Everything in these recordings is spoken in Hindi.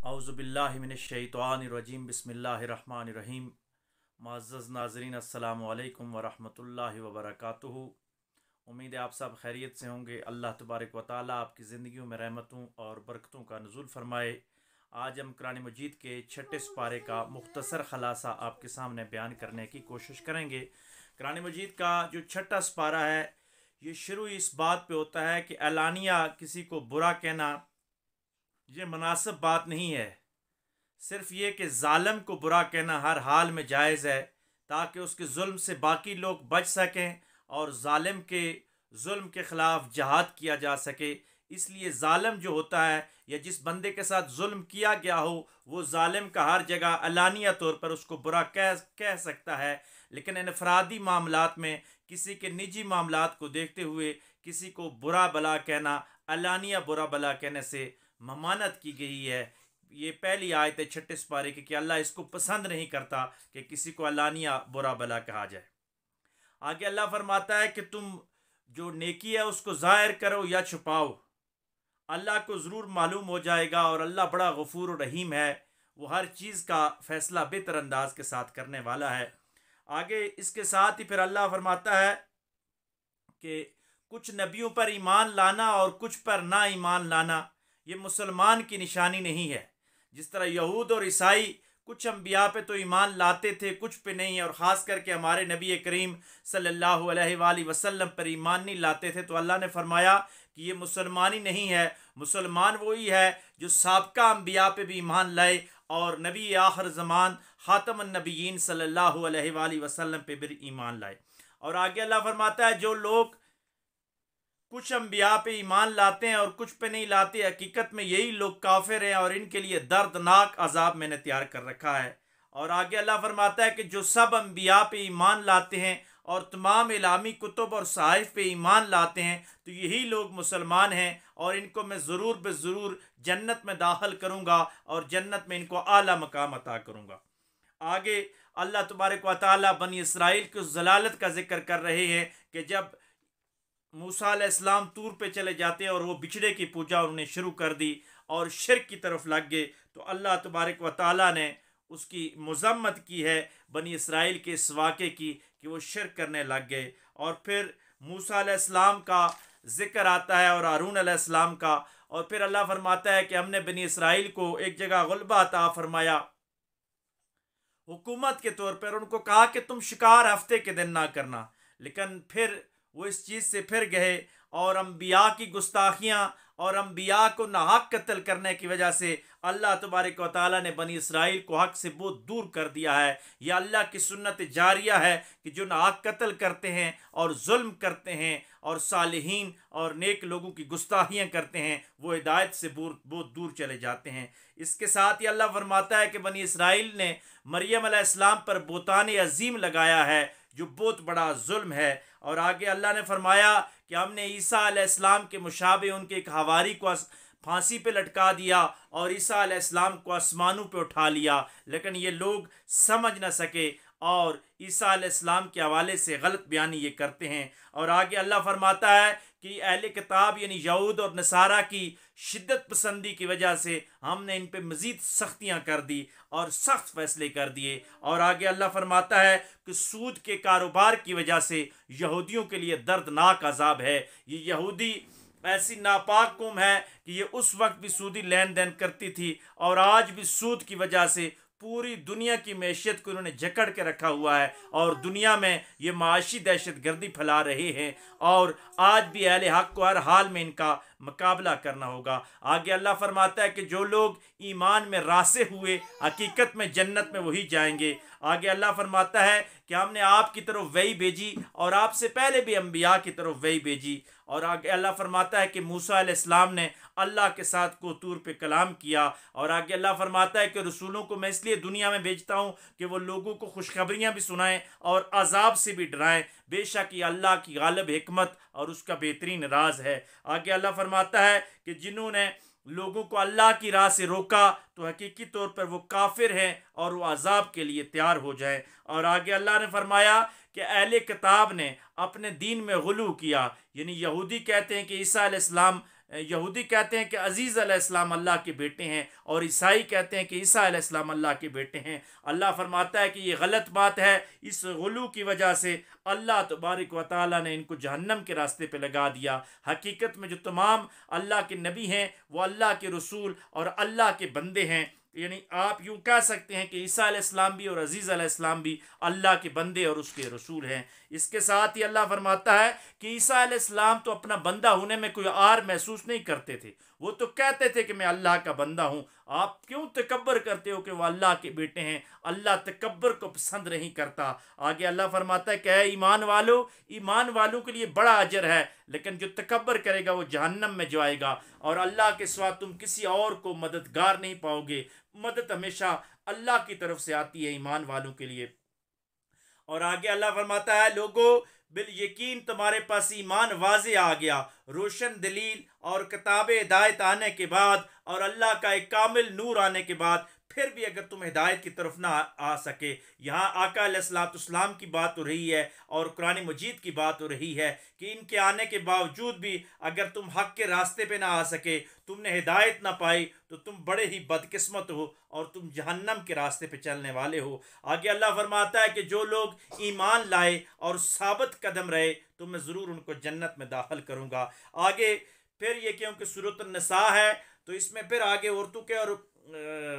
औज़ुबिल्लाहिमिनश्शैतानिर्रजीम बिस्मिल्लाहिर्रहमानिर्रहीम। मुअज़्ज़ज़ नाज़रीन अस्सलामु अलैकुम वरहमतुल्लाहि वबरकातुहू। उम्मीद है आप सब खैरियत से होंगे। अल्लाह तबारक व तआला आपकी ज़िंदगियों में रहमतों और बरकतों का नुज़ुल फ़रमाए। आज हम कुरान मजीद के 6 पारे का मुख्तसर ख़लासा आपके सामने बयान करने की कोशिश करेंगे। कुरान मजीद का जो 6 पारा है ये शुरू इस बात पे होता है कि एलानिया किसी को बुरा कहना ये मुनासिब बात नहीं है। सिर्फ ये कि ज़ालिम को बुरा कहना हर हाल में जायज़ है ताकि उसके जुल्म से बाकी लोग बच सकें और ज़ालिम के जुल्म के ख़िलाफ़ जहाद किया जा सके। इसलिए ज़ालिम जो होता है या जिस बंदे के साथ जुल्म किया गया हो वो ज़ालिम का हर जगह अलानिया तौर पर उसको बुरा कह सकता है। लेकिन इनफरादी मामलात में किसी के निजी मामलात को देखते हुए किसी को बुरा भला कहना, अलानिया बुरा भला कहने से ममानत की गई है। ये पहली आयत है 6 पारे की कि अल्लाह इसको पसंद नहीं करता कि किसी को अलानिया बुरा भला कहा जाए। आगे अल्लाह फरमाता है कि तुम जो नेकी है उसको ज़ाहिर करो या छुपाओ, अल्लाह को ज़रूर मालूम हो जाएगा और अल्लाह बड़ा गफूर और रहीम है। वो हर चीज़ का फ़ैसला बेहतर अंदाज के साथ करने वाला है। आगे इसके साथ ही फिर अल्लाह फरमाता है कि कुछ नबियों पर ईमान लाना और कुछ पर ना ईमान लाना ये मुसलमान की निशानी नहीं है। जिस तरह यहूद और ईसाई कुछ अम्बिया पे तो ईमान लाते थे, कुछ पे नहीं, और ख़ास करके हमारे नबी करीम सल्लल्लाहु अलैहि वसल्लम पर ईमान नहीं लाते थे, तो अल्लाह ने फरमाया कि ये मुसलमानी नहीं है। मुसलमान वही है जो साबका अम्बिया पे भी ईमान लाए और नबी आखिर ज़मान ख़ातमुन नबिय्यीन सल्लल्लाहु अलैहि वसल्लम पे भी ईमान लाए। और आगे अल्लाह फरमाता है जो लोग कुछ अम्बिया पे ईमान लाते हैं और कुछ पे नहीं लाते, हकीकत में यही लोग काफिर हैं और इनके लिए दर्दनाक अजाब मैंने तैयार कर रखा है। और आगे अल्लाह फरमाता है कि जो सब अम्बिया पे ईमान लाते हैं और तमाम इलामी कुतुब और सहाइफ पे ईमान लाते हैं तो यही लोग मुसलमान हैं और इनको मैं ज़रूर ज़रूर जन्नत में दाखिल करूँगा और जन्नत में इनको आला मकाम अता करूँगा। आगे अल्लाह तबारक व तआला बनी इसराइल की उस जलालत का जिक्र कर रहे हैं कि जब मूसा अलैहिस्सलाम तूर पे चले जाते हैं और वो बिछड़े की पूजा उन्होंने शुरू कर दी और शिर्क की तरफ लग गए, तो अल्लाह तबारक व तआला ने उसकी मज़म्मत की है बनी इसराइल के इस वाक़े की कि वो शिर्क करने लग गए। और फिर मूसा अलैहिस्सलाम का ज़िक्र आता है और हारून अलैहिस्सलाम का, और फिर अल्लाह फरमाता है कि हमने बनी इसराइल को एक जगह ग़ुलबा अता फरमाया हुकूमत के तौर पर। उनको कहा कि तुम शिकार हफ्ते के दिन ना करना, लेकिन फिर वो इस चीज़ से फिर गए और अम्बिया की गुस्ताखियाँ और अम्बिया को नाहक कत्ल करने की वजह से अल्लाह तबारक व तआला ने बनी इसराइल को हक से बहुत दूर कर दिया है। यह अल्लाह की सुन्नत जारिया है कि जो नाहक कत्ल करते हैं और जुल्म करते हैं और सालिहीन और नेक लोगों की गुस्ताखियाँ करते हैं वो हिदायत से बहुत दूर चले जाते हैं। इसके साथ ही अल्लाह फरमाता है कि बनी इसराइल ने मरियम अलैहिस्सलाम पर बोतान अजीम लगाया है जो बहुत बड़ा जुल्म है। और आगे अल्लाह ने फरमाया कि हमने ईसा अलैहिस्सलाम के मुशाबे उनके एक हवारी को फांसी पे लटका दिया और ईसा अलैहिस्सलाम को आसमानों पे उठा लिया, लेकिन ये लोग समझ न सके और ईसा अलैहिस्सलाम के हवाले से गलत बयानी ये करते हैं। और आगे अल्लाह फरमाता है कि अहले किताब यानी यहूद और नसारा की शिद्दत पसंदी की वजह से हमने इन पे मज़ीद सख्तियाँ कर दी और सख्त फैसले कर दिए। और आगे अल्लाह फरमाता है कि सूद के कारोबार की वजह से यहूदियों के लिए दर्दनाक अजाब है। ये यहूदी ऐसी नापाक कौम है कि ये उस वक्त भी सूदी लेन देन करती थी और आज भी सूद की वजह से पूरी दुनिया की मैशियत को उन्होंने जकड़ के रखा हुआ है और दुनिया में ये माशी दहशत गर्दी फैला रहे हैं और आज भी अहले हक को हर हाल में इनका मुकाबला करना होगा। आगे अल्लाह फरमाता है कि जो लोग ईमान में रासे हुए हकीकत में जन्नत में वही जाएंगे। आगे अल्लाह फरमाता है कि हमने आपकी तरफ वही भेजी और आपसे पहले भी अम्बिया की तरफ वही भेजी। और आगे अल्लाह फरमाता है कि मूसा अलैहिस्सलाम ने अल्लाह के साथ कोतूर पे कलाम किया। और आगे अल्लाह फरमाता है कि रसूलों को मैं इसलिए दुनिया में भेजता हूँ कि वो लोगों को खुशखबरियाँ भी सुनाएं और अजाब से भी डराएं। बेशक ये अल्लाह की गालिब हिकमत और उसका बेहतरीन राज है। आगे अल्लाह फरमाता है कि जिन्होंने लोगों को अल्लाह की राह से रोका तो हकीकी तौर पर वो काफिर हैं और वो अजाब के लिए तैयार हो जाए। और आगे अल्लाह ने फरमाया कि अहले किताब ने अपने दीन में गुलू किया, यानी यहूदी कहते हैं कि ईसा अलैहिस्सलाम यहूदी कहते हैं कि अजीज़ अलैहिस्सलाम अल्लाह के बेटे हैं और ईसाई कहते हैं कि ईसा अलैहिस्सलाम अल्लाह के बेटे हैं। अल्लाह फरमाता है कि ये गलत बात है। इस गुलू की वजह से अल्लाह तबारक व तआला ने इनको जहन्नम के रास्ते पे लगा दिया। हकीकत में जो तमाम अल्लाह के नबी हैं वो अल्लाह के रसूल और अल्लाह के बंदे हैं। यानी आप यूँ कह सकते हैं कि ईसा अलैहिस्सलाम भी और अजीज़ अलैहिस्सलाम भी अल्लाह के बंदे और उसके रसूल हैं। इसके साथ ही अल्लाह फरमाता है कि ईसा अलैहिस्सलाम तो अपना बंदा होने में कोई आर महसूस नहीं करते थे। वो तो कहते थे कि मैं अल्लाह का बंदा हूँ। आप क्यों तकब्बर करते हो कि वो अल्लाह के बेटे हैं? अल्लाह तकब्बर को पसंद नहीं करता। आगे अल्लाह फरमाता है कि ईमान वालों के लिए बड़ा अजर है, लेकिन जो तकब्बर करेगा वो जहन्नम में जाएगा और अल्लाह के सिवा तुम किसी और को मददगार नहीं पाओगे। मदद हमेशा अल्लाह की तरफ से आती है ईमान वालों के लिए। और आगे अल्लाह फरमाता है, लोगो बिल यकीन तुम्हारे पास ईमान वाज़े आ गया, रोशन दलील और किताब हिदायत आने के बाद और अल्लाह का एक कामिल नूर आने के बाद फिर भी अगर तुम हिदायत की तरफ ना आ सके। यहाँ आका अलैहिस्सलाम की बात हो रही है और कुरान मजीद की बात हो रही है कि इनके आने के बावजूद भी अगर तुम हक के रास्ते पे ना आ सके, तुमने हिदायत ना पाई, तो तुम बड़े ही बदकिस्मत हो और तुम जहन्नम के रास्ते पे चलने वाले हो। आगे अल्लाह फरमाता है कि जो लोग ईमान लाए और साबित कदम रहे तो मैं ज़रूर उनको जन्नत में दाखिल करूँगा। आगे फिर ये क्योंकि सूरत निसा है तो इसमें फिर आगे औरतों के और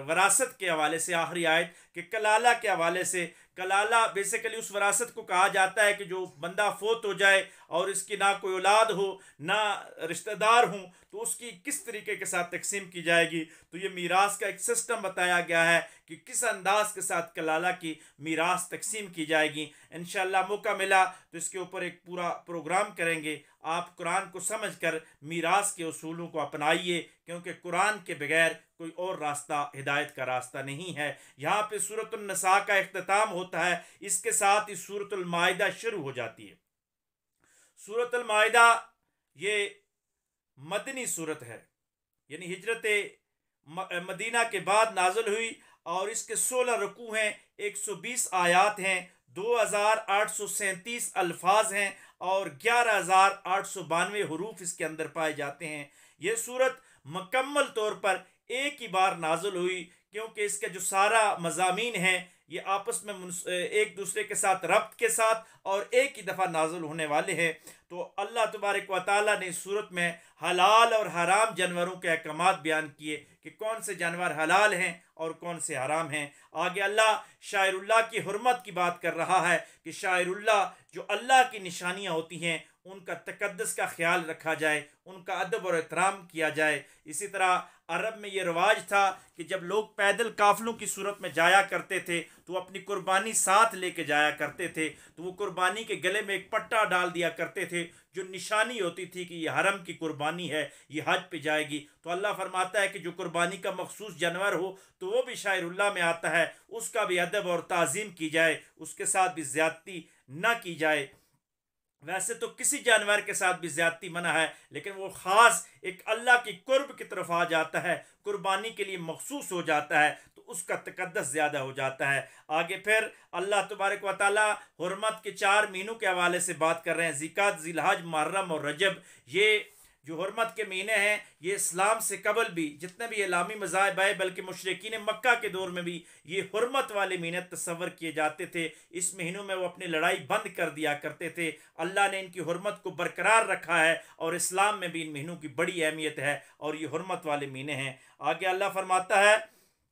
वरासत के हवाले से आखिरी आयत कि कलाला के हवाले से, कलाला बेसिकली उस वरासत को कहा जाता है कि जो बंदा फोत हो जाए और इसकी ना कोई औलाद हो ना रिश्तेदार हों तो उसकी किस तरीके के साथ तकसीम की जाएगी। तो ये मीरास का एक सिस्टम बताया गया है कि किस अंदाज के साथ कलाला की मीरास तकसीम की जाएगी। इंशाअल्लाह मौका मिला तो इसके ऊपर एक पूरा प्रोग्राम करेंगे। आप कुरान को समझकर मीरास के उसूलों को अपनाइए, क्योंकि कुरान के बगैर कोई और रास्ता हिदायत का रास्ता नहीं है। यहाँ पे सूरतुल निसा का इख्तिताम होता है, इसके साथ ही सूरतुल माइदा शुरू हो जाती है। सूरतुल माइदा ये मदनी सूरत है, यानी हिजरत मदीना के बाद नाजुल हुई और इसके 16 रुकू हैं, 120 आयात हैं, 2837 अल्फाज हैं और 11,892 हरूफ इसके अंदर पाए जाते हैं। ये सूरत मुकम्मल तौर पर एक ही बार नाजुल हुई, क्योंकि इसके जो सारा मज़ामीन हैं ये आपस में एक दूसरे के साथ रब्त के साथ और एक ही दफ़ा नाजुल होने वाले हैं। तो अल्लाह तबारक व तआला ने इस सूरत में हलाल और हराम जानवरों के अहकामात बयान किए कि कौन से जानवर हलाल हैं और कौन से हराम हैं। आगे अल्लाह शायरुल्लाह की हुर्मत की बात कर रहा है कि शायरुल्लाह जो अल्लाह की निशानियाँ होती हैं उनका तकद्दस का ख्याल रखा जाए, उनका अदब और एहतराम किया जाए। इसी तरह अरब में ये रवाज था कि जब लोग पैदल काफ़िलों की सूरत में जाया करते थे तो अपनी कुर्बानी साथ लेके जाया करते थे, तो वो कुर्बानी के गले में एक पट्टा डाल दिया करते थे जो निशानी होती थी कि ये हरम की कुर्बानी है, ये हज पे जाएगी। तो अल्लाह फरमाता है कि जो कुर्बानी का मखसूस जानवर हो तो वो भी शायरुल्लाह में आता है, उसका भी अदब और ताज़ीम की जाए, उसके साथ भी ज़्यादती ना की जाए। वैसे तो किसी जानवर के साथ भी ज़्यादती मना है, लेकिन वो ख़ास एक अल्लाह की कुर्ब की तरफ आ जाता है, कुर्बानी के लिए मखसूस हो जाता है, तो उसका तकद्दस ज़्यादा हो जाता है। आगे फिर अल्लाह तबारक व तआला हुर्मत के 4 महीनों के हवाले से बात कर रहे हैं, ज़िकात, ज़िलहज, मुहर्रम और रजब। ये जो हुर्मत के महीने हैं ये इस्लाम से कबल भी जितने भी इलामी मज़ाहिब आए, बल्कि मुशरिकीन मक्का के दौर में भी ये हुर्मत वाले महीने तस्वर किए जाते थे। इस महीनों में वो अपनी लड़ाई बंद कर दिया करते थे। अल्लाह ने इनकी हुर्मत को बरकरार रखा है और इस्लाम में भी इन महीनों की बड़ी अहमियत है और ये हुर्मत वाले महीने हैं। आगे अल्लाह फरमाता है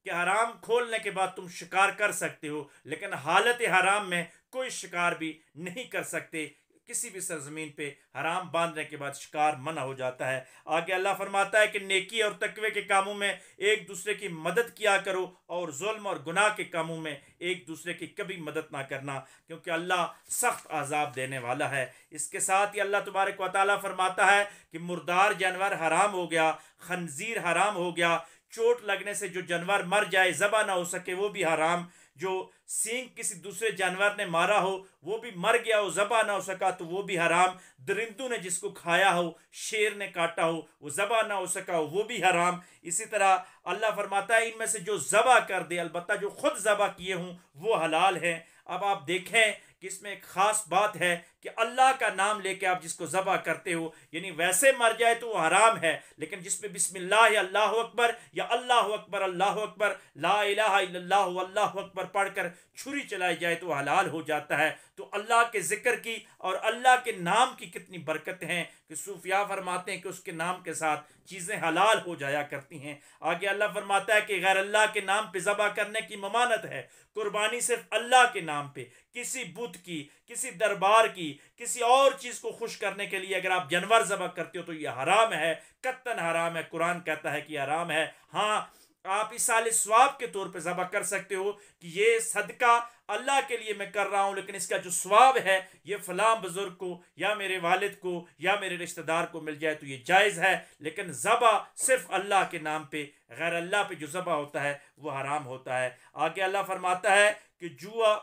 कि हराम खोलने के बाद तुम शिकार कर सकते हो, लेकिन हालत हराम में कोई शिकार भी नहीं कर सकते। किसी भी सरजमीन पे हराम बांधने के बाद शिकार मना हो जाता है। आगे अल्लाह फरमाता है कि नेकी और तकवे के कामों में एक दूसरे की मदद किया करो और जुल्म और गुनाह के कामों में एक दूसरे की कभी मदद ना करना, क्योंकि अल्लाह सख्त अजाब देने वाला है। इसके साथ ही अल्लाह तबारक व तआला फरमाता है कि मुर्दार जानवर हराम हो गया, खंजीर हराम हो गया, चोट लगने से जो जानवर मर जाए, ज़बा ना हो सके, वो भी हराम, जो सींग किसी दूसरे जानवर ने मारा हो, वो भी मर गया हो, ज़बा ना हो सका, तो वो भी हराम। दरिंदों ने जिसको खाया हो, शेर ने काटा हो, वो ज़बा ना हो सका हो, वो भी हराम। इसी तरह अल्लाह फरमाता है इनमें से जो ज़बा कर दे, अलबत्ता जो खुद ज़बा किए हों वो हलाल है। अब आप देखें कि इसमें एक ख़ास बात है कि अल्लाह का नाम लेके आप जिसको ज़बह करते हो, यानी वैसे मर जाए तो वो हराम है, लेकिन जिसमें बिस्मिल्लाह या अल्लाह अकबर या अल्लाह अकबर ला इलाहा इल्लल्लाह अल्लाह अकबर पढ़कर छुरी चलाई जाए तो हलाल हो जाता है। तो अल्लाह के ज़िक्र की और अल्लाह के नाम की कितनी बरकत हैं कि सूफिया फरमाते हैं कि उसके नाम के साथ चीज़ें हलाल हो जाया करती हैं। आगे अल्लाह फरमाता है कि गैर अल्लाह के नाम पे ज़बह करने की ममानत है। कुर्बानी सिर्फ अल्लाह के नाम पे, किसी बुत की, किसी दरबार की, किसी और चीज़ को खुश करने के लिए अगर आप जानवर ज़बह करते हो तो यह हराम है, कत्तन हराम है। कुरान कहता है कि हराम है। हाँ, आप इस साल स्वाब के तौर पे ज़बह कर सकते हो कि ये सदका अल्लाह के लिए मैं कर रहा हूँ, लेकिन इसका जो स्वाब है ये फ़लाँ बुज़ुर्ग को या मेरे वालिद को या मेरे रिश्तेदार को मिल जाए तो ये जायज़ है। लेकिन ज़बह सिर्फ अल्लाह के नाम पे, गैर अल्लाह पे जो ज़बह होता है वो हराम होता है। आगे अल्लाह फरमाता है कि जुआ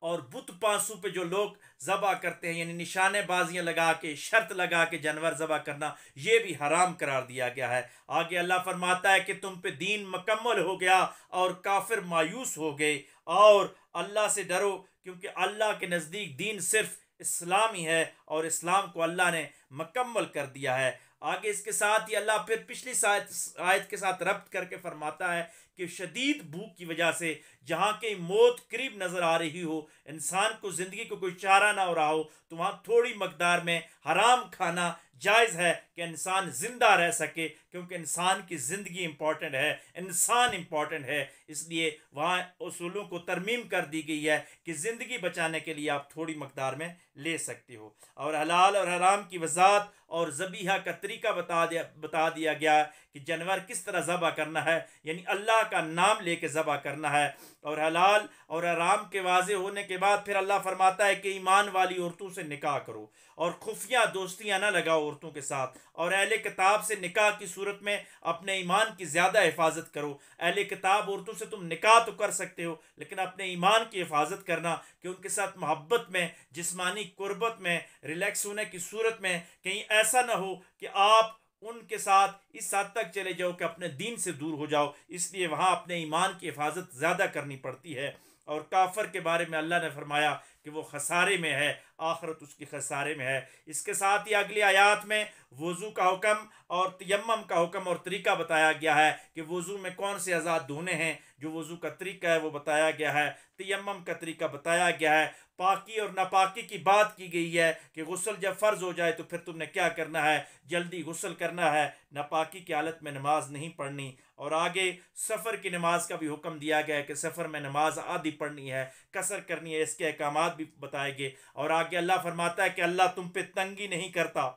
और बुत पांसू पे जो लोग ज़बह करते हैं, यानी निशानेबाजियाँ लगा के, शर्त लगा के जानवर ज़बह करना, ये भी हराम करार दिया गया है। आगे अल्लाह फरमाता है कि तुम पे दीन मुकम्मल हो गया और काफिर मायूस हो गए, और अल्लाह से डरो क्योंकि अल्लाह के नज़दीक दीन सिर्फ इस्लाम ही है और इस्लाम को अल्लाह ने मुकम्मल कर दिया है। आगे इसके साथ ही अल्लाह फिर पिछली आयत के साथ रब्त करके फरमाता है कि शदीद भूख की वजह से जहाँ की मौत करीब नज़र आ रही हो, इंसान को ज़िंदगी को कोई चारा ना हो रहा हो, तो वहाँ थोड़ी मकदार में हराम खाना जायज़ है कि इंसान ज़िंदा रह सके, क्योंकि इंसान की ज़िंदगी इम्पॉर्टेंट है, इंसान इम्पॉर्टेंट है। इसलिए वहाँ उसूलों को तरमीम कर दी गई है कि ज़िंदगी बचाने के लिए आप थोड़ी मकदार में ले सकते हो। और हलाल और हराम की वजाहत और ज़बीहा का तरीका बता दिया गया कि जानवर किस तरह ज़बह करना है, यानी अल्लाह का नाम लेके ज़बह करना है। और हलाल और हराम के वाज़े होने के बाद फिर अल्लाह फरमाता है कि ईमान वाली औरतों से निकाह करो और खुफिया दोस्तियाँ ना लगाओ औरतों के साथ, और अहले किताब से निकाह की सूरत में अपने ईमान की ज़्यादा हिफाजत करो। अहले किताब औरतों से तुम निकाह तो कर सकते हो, लेकिन अपने ईमान की हिफाजत करना कि उनके साथ मोहब्बत में, जिस्मानी कुर्बत में, रिलैक्स होने की सूरत में कहीं ऐसा ना हो कि आप उनके साथ इस हद तक चले जाओ कि अपने दीन से दूर हो जाओ। इसलिए वहाँ अपने ईमान की हिफाजत ज़्यादा करनी पड़ती है। और काफर के बारे में अल्लाह ने फरमाया कि वो खसारे में है, आखिरत उसकी खसारे में है। इसके साथ ही अगली आयात में वज़ू का हुक्म और तयम्मुम का हुक्म और तरीका बताया गया है कि वज़ू में कौन से अज़ा धोने हैं, जो वज़ू का तरीका है वो बताया गया है, तयम्मुम का तरीका बताया गया है। पाकी और नापाकी की बात की गई है कि गुस्ल जब फ़र्ज़ हो जाए तो फिर तुमने क्या करना है, जल्दी गुस्ल करना है, नापाकी की हालत में नमाज नहीं पढ़नी। और आगे सफ़र की नमाज का भी हुक्म दिया गया है कि सफ़र में नमाज आधी पढ़नी है, कसर करनी है, इसके अहकामात भी बताएंगे। और आगे अल्लाह फरमाता है कि अल्लाह तुम पे तंगी नहीं करता,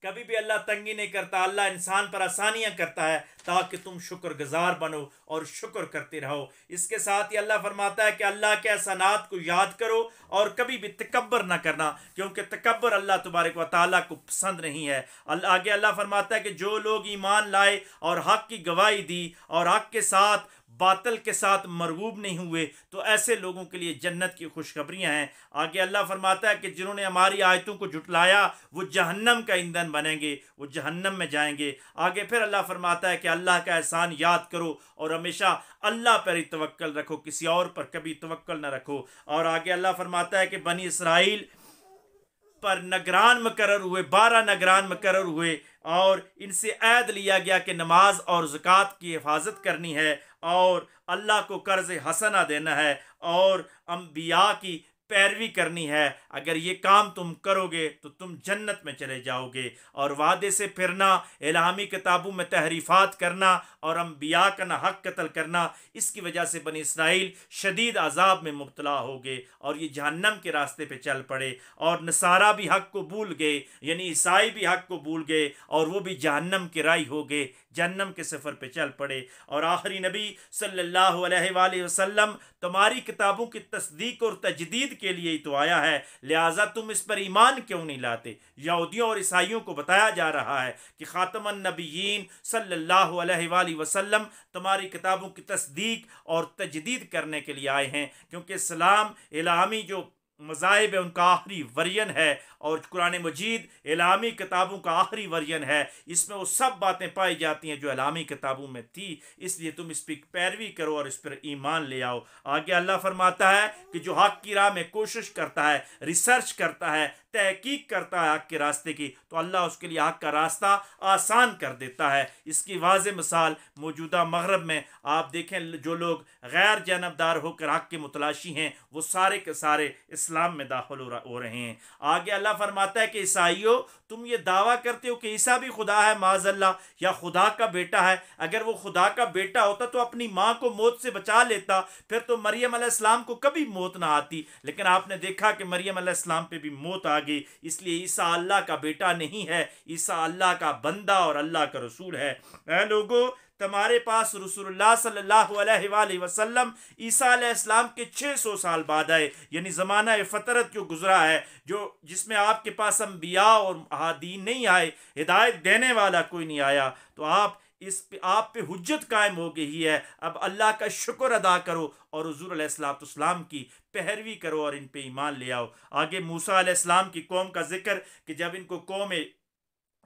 कभी भी अल्लाह तंगी नहीं करता, अल्लाह इंसान पर आसानियाँ करता है ताकि तुम शुक्रगुजार बनो और शुक्र करते रहो। इसके साथ ही अल्लाह फरमाता है कि अल्लाह के एहसानात को याद करो और कभी भी तकब्बर ना करना, क्योंकि तकब्बर अल्लाह तबारक व तआला को पसंद नहीं है। आगे अल्लाह फरमाता है कि जो लोग ईमान लाए और हक़ की गवाही दी और हक़ के साथ बातिल के साथ मरगूब नहीं हुए, तो ऐसे लोगों के लिए जन्नत की खुशखबरियाँ हैं। आगे अल्लाह फरमाता है कि जिन्होंने हमारी आयतों को झुटलाया वो जहन्नम का ईंधन बनेंगे, वो जहन्नम में जाएंगे। आगे फिर अल्लाह फरमाता है कि अल्लाह का एहसान याद करो और हमेशा अल्लाह पर ही तवक्कल रखो, किसी और पर कभी तवक्कल न रखो। और आगे अल्लाह फरमाता है कि बनी इसराइल पर नगरान मुकर्रर हुए, 12 नगरान मुकर्रर हुए और इनसे ऐद लिया गया कि नमाज और ज़कात की हिफाजत करनी है और अल्लाह को कर्ज़ हसना देना है और अम्बिया की पैरवी करनी है। अगर ये काम तुम करोगे तो तुम जन्नत में चले जाओगे। और वादे से फिरना, इलामी किताबों में तहरीफ़ात करना और अम्बिया का ना हक़ कत्ल करना, इसकी वजह से बनी इसराइल शदीद अजाब में मुब्तला हो गए और ये जहन्नम के रास्ते पे चल पड़े। और नसारा भी हक़ को भूल गए, यानी ईसाई भी हक़ को भूल गए और वो भी जहन्नम के राही हो गए, जहन्नम के सफ़र पे चल पड़े। और आखिरी नबी सल्लल्लाहु अलैहि वसल्लम तुम्हारी किताबों की तस्दीक और तजदीद के लिए ही तो आया है, लिहाजा तुम इस पर ईमान क्यों नहीं लाते। यहूदियों और ईसाइयों को बताया जा रहा है कि ख़ातमुन नबिय्यीन सल्लल्लाहु अलैहि अलैहि वसल्लम तुम्हारी किताबों की तस्दीक और तजदीद करने के लिए आए हैं, क्योंकि इस्लाम इलामी जो मज़ाहिब है उनका आखिरी वर्जन है और कुरान मजीद इलामी किताबों का आखिरी वर्जन है। इसमें वो सब बातें पाई जाती हैं जो इलामी किताबों में थी, इसलिए तुम इस पर पैरवी करो और इस पर ईमान ले आओ। आगे अल्लाह फरमाता है कि जो हक़ की राह में कोशिश करता है, रिसर्च करता है, तहकीक करता है हक़ के रास्ते की, तो अल्लाह उसके लिए हक़ का रास्ता आसान कर देता है। इसकी वाज़ेह मिसाल मौजूदा मगरब में आप देखें, जो लोग गैर जानबदार होकर हक़ के मुतलाशी हैं वो सारे के सारे इस्लाम में दाखिल हो रहे हैं। आगे अल्लाह फरमाता है कि ईसाइयों, तुम ये दावा करते हो कि ईसा भी खुदा है, माज़अल्लाह, या खुदा का बेटा है। अगर वो खुदा का बेटा होता तो अपनी माँ को मौत से बचा लेता, फिर तो मरियम अलैहिस्सलाम को कभी मौत ना आती। लेकिन आपने देखा कि मरियम अलैहिस्सलाम पे भी मौत आ गई, इसलिए ईसा अल्लाह का बेटा नहीं है, ईसा अल्लाह का बंदा और अल्लाह का रसूल है। ऐ लोगों, तुम्हारे पास रसूलुल्लाह सल्लल्लाहु अलैहि वसल्लम ईसा अलैहिस्सलाम के 600 साल बाद आए, यानी ज़माना फ़तरत जो गुजरा है, जो जिसमें आपके पास अंबिया और अहादीन नहीं आए, हिदायत देने वाला कोई नहीं आया, तो आप पे हुज्जत कायम हो गई है। अब अल्लाह का शुक्र अदा करो और हुज़ूर अलैहिस्सलाम की पैरवी करो और इन पे ईमान ले आओ। आगे मूसा अलैहिस्सलाम की कौम का जिक्र कि जब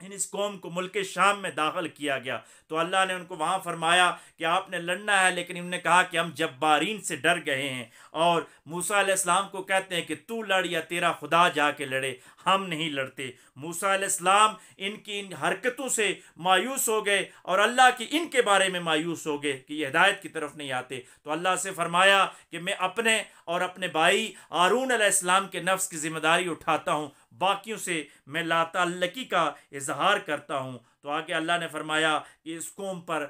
इस कौम को मुल्क शाम में दाखिल किया गया तो अल्लाह ने उनको वहाँ फरमाया कि आपने लड़ना है, लेकिन इन्होंने कहा कि हम जब्बारीन से डर गए हैं और मूसा अलैहिस्सलाम को कहते हैं कि तू लड़ या तेरा खुदा जाके लड़े, हम नहीं लड़ते। मूसा अलैहिस्सलाम इनकी इन हरकतों से मायूस हो गए और अल्लाह की इनके बारे में मायूस हो गए कि ये हिदायत की तरफ नहीं आते। तो अल्लाह से फरमाया कि मैं अपने और अपने भाई हारून अलैहिस्सलाम के नफ्स की ज़िम्मेदारी उठाता हूँ, बाकियों से मैं लाताल्लकी का इजहार करता हूँ। तो आगे अल्लाह ने फरमाया कि इस कौम पर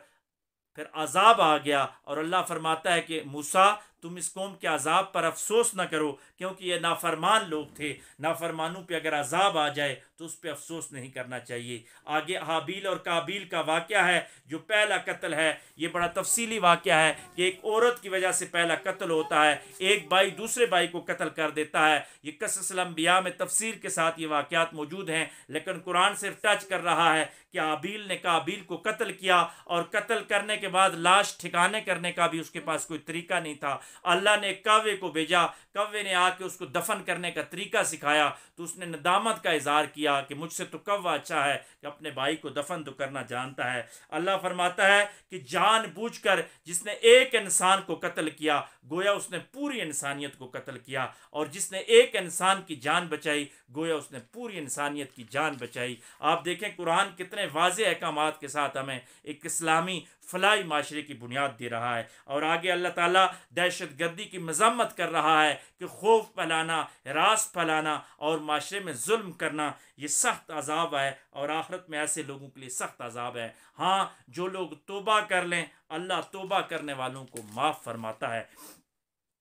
फिर अजाब आ गया और अल्लाह फरमाता है कि मूसा, तुम इस कौम के अजाब पर अफसोस न करो, क्योंकि ये नाफरमान लोग थे। नाफरमानों पे अगर अजाब आ जाए तो उस पर अफसोस नहीं करना चाहिए। आगे हाबील और काबील का वाक़या है, जो पहला कत्ल है। ये बड़ा तफसीली वाक़या है कि एक औरत की वजह से पहला कत्ल होता है, एक भाई दूसरे भाई को कत्ल कर देता है। ये क़ससल अंबिया में तफसीर के साथ ये वाक़यात मौजूद हैं, लेकिन कुरान सिर्फ टच कर रहा है कि हाबील ने काबील को कत्ल किया और कत्ल करने के बाद लाश ठिकाने करने का भी उसके पास कोई तरीका नहीं था। अल्लाह ने कौवे को भेजा, कौवे ने आके उसको दफन करने का तरीका सिखाया, तो उसने नदामत का इजहार किया कि मुझसे तो कौवा अच्छा है कि अपने भाई को दफन तो करना जानता है। अल्लाह फरमाता है कि जानबूझकर जिसने एक इंसान को कत्ल किया, गोया उसने पूरी इंसानियत को कत्ल किया, और जिसने एक इंसान की जान बचाई, गोया उसने पूरी इंसानियत की जान बचाई। आप देखें कुरान कितने वाज़ेह अहकामात के साथ हमें एक इस्लामी फलाही माशरे की बुनियाद दे रहा है। और आगे अल्लाह ताला दहशत गर्दी की मजम्मत कर रहा है कि खौफ फैलाना, हिरास फैलाना और माशरे में जुल्म करना ये सख्त अजाब है, और आखिरत में ऐसे लोगों के लिए सख्त अजाब है। हाँ, जो लोग तौबा कर लें, अल्लाह तौबा करने वालों को माफ़ फरमाता है।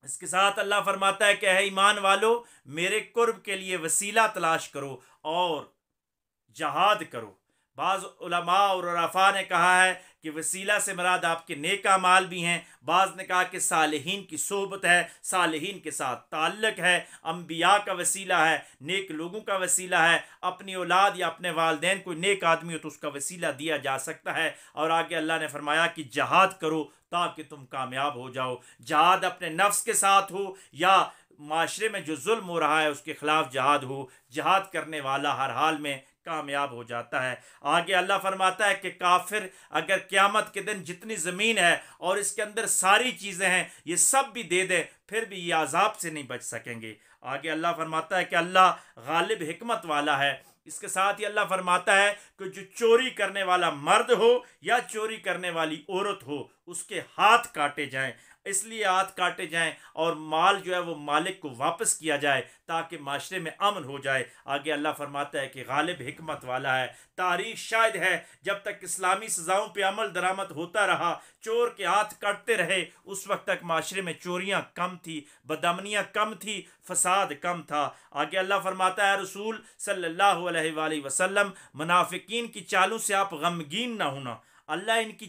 इसके साथ अल्लाह फरमाता है कि है ईमान वालो, मेरे कुर्ब के लिए वसीला तलाश करो और जहाद करो। बाज़ उलमा और उरफा ने कहा है कि वसीला से मुराद आपके नेक अमाल भी हैं। बाज़ ने कहा कि सालिहीन की सोबत है, सालिहीन के साथ ताल्लुक़ है, अम्बिया का वसीला है, नेक लोगों का वसीला है। अपनी औलाद या अपने वालदैन कोई नेक आदमी हो तो उसका वसीला दिया जा सकता है। और आगे अल्लाह ने फरमाया कि जहाद करो ताकि तुम कामयाब हो जाओ। जहाद अपने नफ्स के साथ हो या माशरे में जो जुल्म हो रहा है उसके खिलाफ जहाद हो, जहाद करने वाला हर हाल में कामयाब हो जाता है। आगे अल्लाह फरमाता है कि काफिर अगर क़यामत के दिन जितनी ज़मीन है और इसके अंदर सारी चीज़ें हैं ये सब भी दे दे, फिर भी ये अजाब से नहीं बच सकेंगे। आगे अल्लाह फरमाता है कि अल्लाह गालिब हिकमत वाला है। इसके साथ ही अल्लाह फरमाता है कि जो चोरी करने वाला मर्द हो या चोरी करने वाली औरत हो, उसके हाथ काटे जाएं। इसलिए हाथ काटे जाएं और माल जो है वो मालिक को वापस किया जाए ताकि माशरे में अमन हो जाए। आगे अल्लाह फरमाता है कि गालिब हिकमत वाला है। तारीख शायद है जब तक इस्लामी सज़ाओं पे अमल दरामद होता रहा, चोर के हाथ कटते रहे, उस वक्त तक माशरे में चोरियाँ कम थी, बदअमनियाँ कम थी, फसाद कम था। आगे अल्लाह फरमाता है रसूल सल्लल्लाहु अलैहि वसल्लम, मुनाफिकीन की चालों से आप गमगीन ना होना, अल्लाह इनकी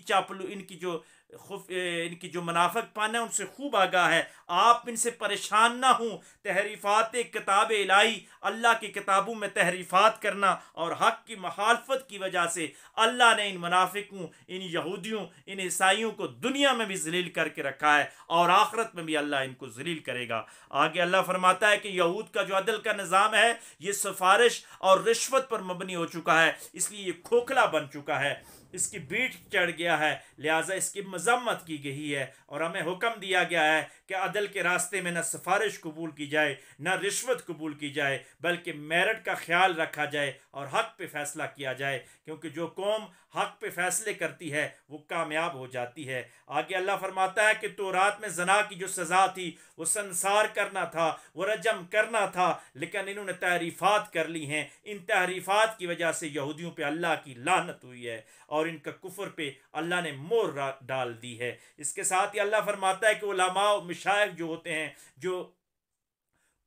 जो मुनाफिकपन है उनसे खूब आगाह है। आप इनसे परेशान ना हों। तहरीफ़ात किताब इलाही, अल्लाह की किताबों में तहरीफ़ात करना और हक़ की मुखालफत की वजह से अल्लाह ने इन मुनाफिकों, इन यहूदियों, इन ईसाइयों को दुनिया में भी ज़लील करके रखा है और आखिरत में भी अल्लाह इनको ज़लील करेगा। आगे अल्लाह फरमाता है कि यहूद का जो अदल का निज़ाम है ये सिफारिश और रिश्वत पर मबनी हो चुका है, इसलिए ये खोखला बन चुका है, इसकी बीट चढ़ गया है, लिहाजा इसकी मजम्मत की गई है और हमें हुक्म दिया गया है कि अदल के रास्ते में न सिफारिश कबूल की जाए न रिश्वत कबूल की जाए, बल्कि मेरिट का ख्याल रखा जाए और हक़ पे फैसला किया जाए, क्योंकि जो कौम हक़ पे फैसले करती है वो कामयाब हो जाती है। आगे अल्लाह फरमाता है कि तौरात में जना की जो सज़ा थी वो संसार करना था, वो रजम करना था, लेकिन इन्होंने तहरीफ़ात कर ली हैं। इन तहरीफ़ात की वजह से यहूदियों पे अल्लाह की लानत हुई है और इनका कुफ्र पे अल्लाह ने मोहर डाल दी है। इसके साथ ही अल्लाह फरमाता है कि उलमा और मशाइख जो होते हैं, जो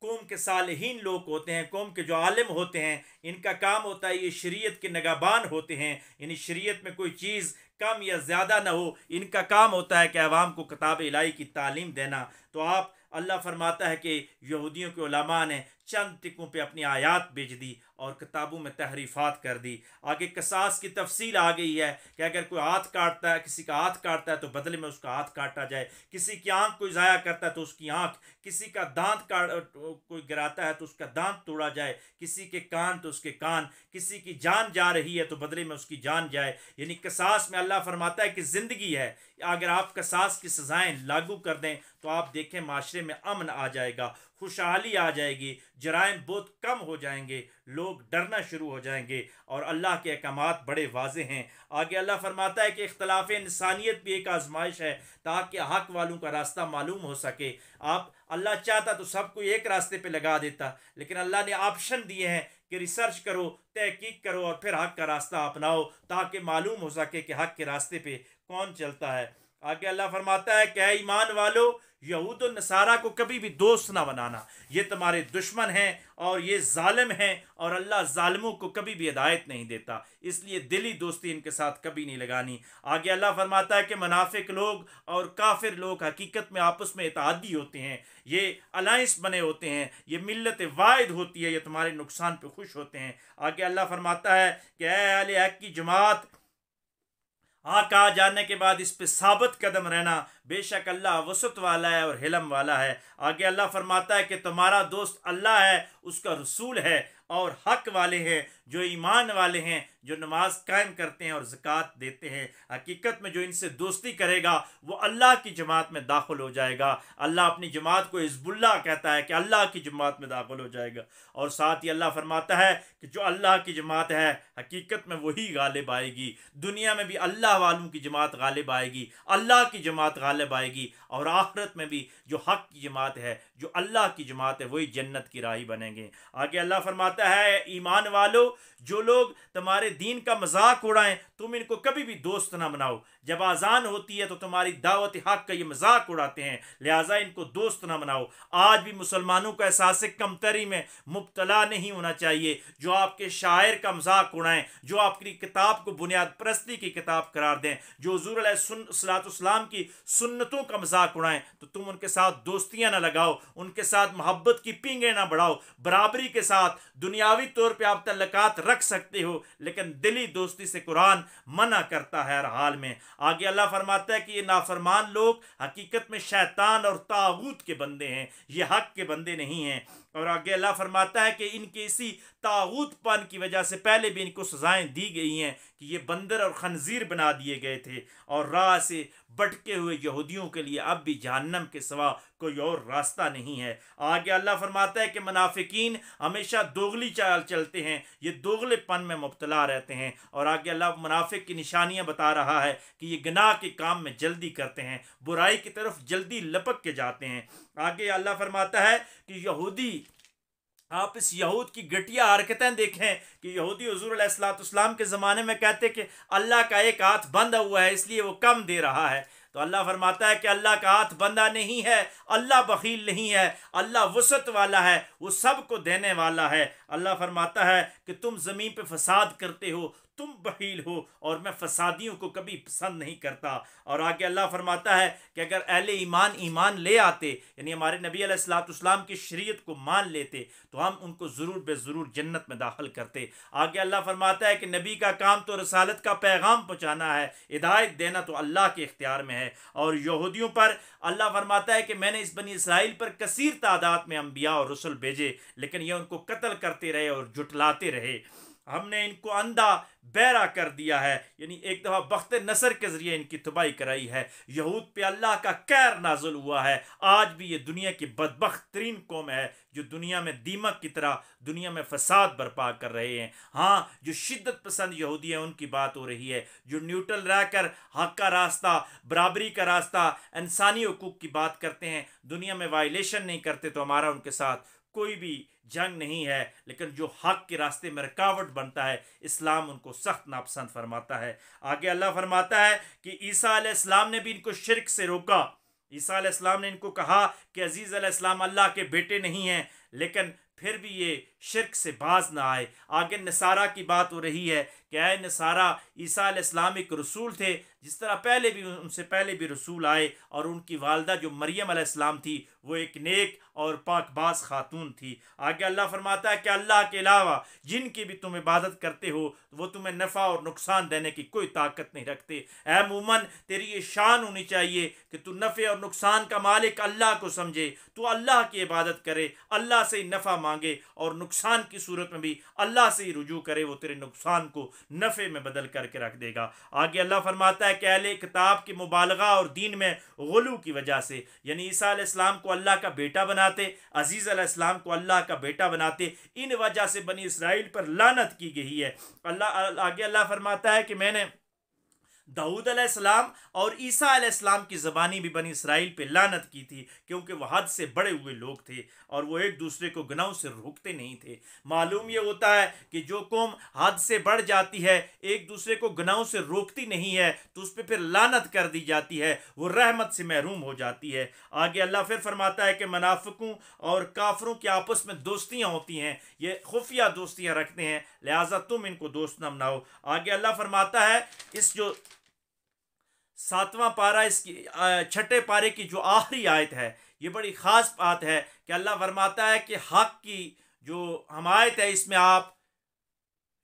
कौम के सालिहीन लोग होते हैं, कौम के जो आलिम होते हैं, इनका काम होता है ये शरीयत के नगहबान होते हैं, यानी शरीयत में कोई चीज़ कम या ज़्यादा ना हो, इनका काम होता है कि अवाम को किताब इलाही की तालीम देना। तो आप अल्लाह फरमाता है कि यहूदियों के उलमा ने चंद टिकों पे अपनी आयात भेज दी और किताबों में तहरीफ़ात कर दी। आगे कसास की तफसील आ गई है कि अगर कोई हाथ काटता है, किसी का हाथ काटता है तो बदले में उसका हाथ काटा जाए, किसी की आंख कोई ज़ाया करता है तो उसकी आंख, किसी का दांत कोई गिराता है तो उसका दांत तोड़ा जाए, किसी के कान तो उसके कान, किसी की जान जा रही है तो बदले में उसकी जान जाए। यानी कसास में अल्लाह फरमाता है कि ज़िंदगी है, अगर आप कसास की सज़ाएँ लागू कर दें तो आप देखें माशरे में अमन आ जाएगा, खुशहाली आ जाएगी, जराइम बहुत कम हो जाएंगे, लोग डरना शुरू हो जाएंगे और अल्लाह के अहकामात बड़े वाज़ेह हैं। आगे अल्लाह फरमाता है कि इख्तिलाफ इंसानियत भी एक आजमाइश है ताकि हक़ वालों का रास्ता मालूम हो सके। आप अल्लाह चाहता तो सबको एक रास्ते पे लगा देता, लेकिन अल्लाह ने ऑप्शन दिए हैं कि रिसर्च करो, तहकीक करो और फिर हक़ का रास्ता अपनाओ ताकि मालूम हो सके कि हक़ के रास्ते पे कौन चलता है। आगे अल्लाह फरमाता है कि ईमान वालो, यहूद और नसारा को कभी भी दोस्त ना बनाना, ये तुम्हारे दुश्मन हैं और ये जालिम हैं और अल्लाह जालिमों को कभी भी हिदायत नहीं देता, इसलिए दिली दोस्ती इनके साथ कभी नहीं लगानी। आगे अल्लाह फरमाता है कि मुनाफिक लोग और काफिर लोग हकीकत में आपस में इत्तेहादी होते हैं, ये अलायंस बने होते हैं, ये मिल्लत वाहिद होती है, ये तुम्हारे नुकसान पे खुश होते हैं। आगे अल्लाह फरमाता है कि ऐ अहले हक की जमात, हाँ कहा जाने के बाद इस पे साबित कदम रहना, बेशक अल्लाह वसत वाला है और हिलम वाला है। आगे अल्लाह फरमाता है कि तुम्हारा दोस्त अल्लाह है, उसका रसूल है और हक वाले हैं, जो ईमान वाले हैं, जो नमाज कायम करते हैं और ज़कात देते हैं। हकीकत में जो इनसे दोस्ती करेगा वो अल्लाह की जमात में दाखिल हो जाएगा। अल्लाह अपनी जमात को हिज़्बुल्लाह कहता है कि अल्लाह की जमात में दाखिल हो जाएगा। और साथ ही अल्लाह फरमाता है कि जो अल्लाह की जमात है हकीकत में वही गालिब आएगी, दुनिया में भी अल्लाह वालों की जमात गालिब आएगी, अल्लाह की जमात गालिब आएगी और आखिरत में भी जो हक़ की जमात है, जो अल्लाह की जमात है, वही जन्नत की राही बनेंगे। आगे अल्लाह फरमाता है ईमान वालो, जो लोग तुम्हारे दीन का मजाक उड़ाएं तुम इनको कभी भी दोस्त ना बनाओ। जब आज़ान होती है तो तुम्हारी दावत हक़ का ये मजाक उड़ाते हैं, लिहाजा इनको दोस्त ना बनाओ। आज भी मुसलमानों का एहसास कमतरी में मुब्तला नहीं होना चाहिए, जो आपके शायर का मजाक उड़ाएं, जो आपकी किताब को बुनियाद परस्ती की किताब करार दें, जो हुज़ूर अलैहिस्सलाम की सुन्नतों का मजाक उड़ाएं, तो तुम उनके साथ दोस्तियाँ ना लगाओ, उनके साथ मोहब्बत की पींगे ना बढ़ाओ। बराबरी के साथ दुनियावी तौर पर आप तल्लुकात रख सकते हो, लेकिन दिली दोस्ती से कुरान मना करता है हर हाल में। आगे अल्लाह फरमाता है कि ये नाफरमान लोग हकीकत में शैतान और तागूत के बंदे हैं, ये हक के बंदे नहीं हैं। और आगे अल्लाह फरमाता है कि इनके इसी तागूतपन की वजह से पहले भी इनको सजाएं दी गई हैं कि ये बंदर और खंजीर बना दिए गए थे और राह से भटके हुए यहूदियों के लिए अब भी जहन्नम के सिवा कोई और रास्ता नहीं है। आगे अल्लाह फरमाता है कि मुनाफिकीन हमेशा दोगली चाल चलते हैं, ये दोगलेपन में मुब्तला रहते हैं। और आगे अल्लाह मुनाफिक की निशानियां बता रहा है कि ये गुनाह के काम में जल्दी करते हैं, बुराई की तरफ जल्दी लपक के जाते हैं। आगे अल्लाह फरमाता है कि यहूदी, आप इस यहूद की घटिया हरकतें देखें कि यहूदी हुज़ूर अलैहिस्सलाम के ज़माने में कहते कि अल्लाह का एक हाथ बंधा हुआ है इसलिए वो कम दे रहा है। तो अल्लाह फरमाता है कि अल्लाह का हाथ बंधा नहीं है, अल्लाह बखील नहीं है, अल्लाह वसत वाला है, वो सब को देने वाला है। अल्लाह फरमाता है कि तुम ज़मीन पे फसाद करते हो, तुम बहील हो और मैं फसादियों को कभी पसंद नहीं करता। और आगे अल्लाह फरमाता है कि अगर अहले ईमान ईमान ले आते, यानी हमारे नबी अलैहिस्सलाम की शरीयत को मान लेते, तो हम उनको ज़रूर बेज़रूर जन्नत में दाखिल करते। आगे अल्लाह फरमाता है कि नबी का काम तो रसालत का पैगाम पहुँचाना है, हिदायत देना तो अल्लाह के इख्तियार में है। और यहूदियों पर अल्लाह फरमाता है कि मैंने इस बनी इसराइल पर कसीर तादाद में अंबिया और रसूल भेजे, लेकिन ये उनको कत्ल करते रहे और जुटलाते रहे। हमने इनको अंधा बहरा कर दिया है, यानी एक दफ़ा बख्त नसर के ज़रिए इनकी तबाही कराई है। यहूद पे अल्लाह का कहर नाजुल हुआ है। आज भी ये दुनिया की बदबख्त तरीन कौम है जो दुनिया में दीमक की तरह दुनिया में फसाद बर्पा कर रहे हैं। हाँ, जो शिद्दत पसंद यहूदी हैं उनकी बात हो रही है, जो न्यूट्रल रहकर हक का रास्ता, बराबरी का रास्ता, इंसानी हुकूक की बात करते हैं, दुनिया में वायलेशन नहीं करते, तो हमारा उनके साथ कोई भी जंग नहीं है। लेकिन जो हक के रास्ते में रुकावट बनता है, इस्लाम उनको सख्त नापसंद फरमाता है। आगे अल्लाह फरमाता है कि ईसा अलैहिस्सलाम ने भी इनको शिरक से रोका। ईसा अलैहिस्सलाम ने इनको कहा कि अजीज़ अलैहिस्सलाम अल्लाह के बेटे नहीं हैं, लेकिन फिर भी ये शिरक से बाज ना आए। आगे नसारा की बात हो रही है कि आए नसारा, ईसा अलैहिस्सलाम एक रसूल थे, जिस तरह पहले भी उनसे पहले भी रसूल आए, और उनकी वालदा जो मरियम अलैहिस्सलाम थी वो एक नेक और पाकबाज खातून थी। आगे अल्लाह फरमाता है कि अल्लाह के अलावा जिनकी भी तुम इबादत करते हो वो तुम्हें नफ़ा और नुकसान देने की कोई ताकत नहीं रखते। ऐ मोमन, तेरी ये शान होनी चाहिए कि तू नफ़े और नुकसान का मालिक अल्लाह को समझे, तू अल्लाह की इबादत करे, अल्लाह से ही नफ़ा मांगे, और नुकसान की सूरत में भी अल्लाह से ही रुजू करे, वो तेरे नुकसान को नफ़े में बदल करके रख देगा। आगे अल्लाह फरमाता है कि अहले किताब की मुबालगा और दीन में गुलू की वजह से, यानी ईसा अलैहिस्सलाम को अल्लाह का बेटा बनाते, अजीज़ अलैहिस्सलाम को अल्लाह का बेटा बनाते, इन वजह से बनी इसराइल पर लानत की गई है। आगे अल्लाह फरमाता है कि मैंने दाऊद अलैहिस्सलाम और ईसा अलैहिस्सलाम की ज़बानी भी बनी इसराइल पे लानत की थी, क्योंकि वह हद से बड़े हुए लोग थे और वो एक दूसरे को गुनाहों से रोकते नहीं थे। मालूम ये होता है कि जो कौम हद से बढ़ जाती है, एक दूसरे को गुनाहों से रोकती नहीं है, तो उस पर फिर लानत कर दी जाती है, वो रहमत से महरूम हो जाती है। आगे अल्लाह फिर फरमाता है कि मुनाफिकों और काफरों की आपस में दोस्तियाँ होती हैं, ये खुफिया दोस्तियाँ रखते हैं, लिहाजा तुम इनको दोस्त न बनाओ। आगे अल्लाह फरमाता है, इस जो 7वां पारा, इसकी 6ठे पारे की जो आखिरी आयत है, ये बड़ी ख़ास बात है कि अल्लाह फरमाता है कि हक़ की जो हमायत है इसमें आप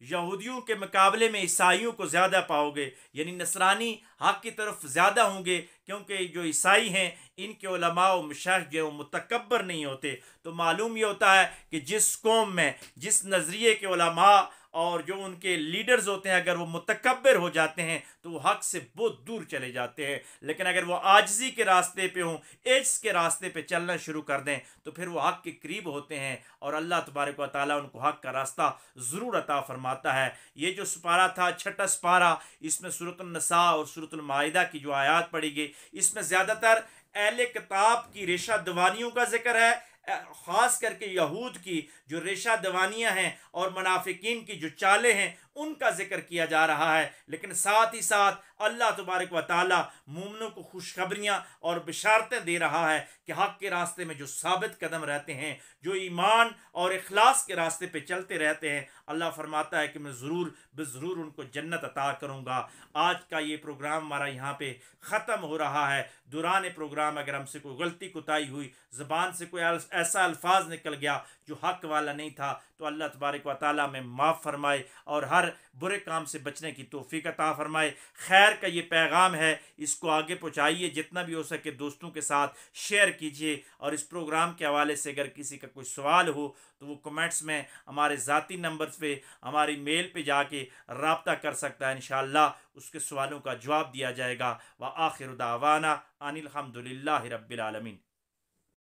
यहूदियों के मुकाबले में ईसाइयों को ज़्यादा पाओगे, यानी नसरानी हक़ की तरफ ज़्यादा होंगे, क्योंकि जो ईसाई हैं इनके उलमा और मशाइख जो मुतकब्बर नहीं होते। तो मालूम ये होता है कि जिस कौम में जिस नज़रिए के उलमा और जो उनके लीडर्स होते हैं, अगर वो मुतकब्बर हो जाते हैं तो वो हक़ से बहुत दूर चले जाते हैं। लेकिन अगर वो आजिज़ी के रास्ते पे हों, एज्स के रास्ते पे चलना शुरू कर दें, तो फिर वो हक़ के करीब होते हैं और अल्लाह तबारक व तआला उनको हक़ का रास्ता ज़रूर अता फरमाता है। ये जो सुपारा था, 6ठा सुपारा, इसमें सूरतुन निसा और सूरतुल माइदा की जो आयात पढ़ी गई, इसमें ज़्यादातर अहले किताब की रेशा दवानियों का जिक्र है, ख़ास करके यहूद की जो रेशा दवानियाँ हैं और मुनाफिकीन की जो चालें हैं उनका जिक्र किया जा रहा है। लेकिन साथ ही साथ अल्लाह तबारक व तआला मोमिनों को खुशखबरियाँ और बिशारतें दे रहा है कि हक़ के रास्ते में जो साबित कदम रहते हैं, जो ईमान और इखलास के रास्ते पे चलते रहते हैं, अल्लाह फरमाता है कि मैं ज़रूर उनको जन्नत अता करूँगा। आज का ये प्रोग्राम हमारा यहाँ पे ख़त्म हो रहा है। दौरान प्रोग्राम अगर हमसे कोई गलती कोताही हुई, ज़बान से कोई ऐसा अल्फाज निकल गया जो हक़ वाला नहीं था, तो अल्लाह तबारक व तआला में माफ़ फरमाए और हर बुरे काम से बचने की तौफीक अता फरमाए। खैर का ये पैगाम है, इसको आगे पहुँचाइए, जितना भी हो सके दोस्तों के साथ शेयर कीजिए। और इस प्रोग्राम के हवाले से अगर किसी का कोई सवाल हो तो वो कमेंट्स में हमारे ज़ाती नंबर्स पे, हमारी मेल पे जाके रब्ता कर सकता है। इंशाअल्लाह उसके सवालों का जवाब दिया जाएगा। व आखिर दावाना अनिल हम्दुलिल्लाहि रब्बिल आलमीन।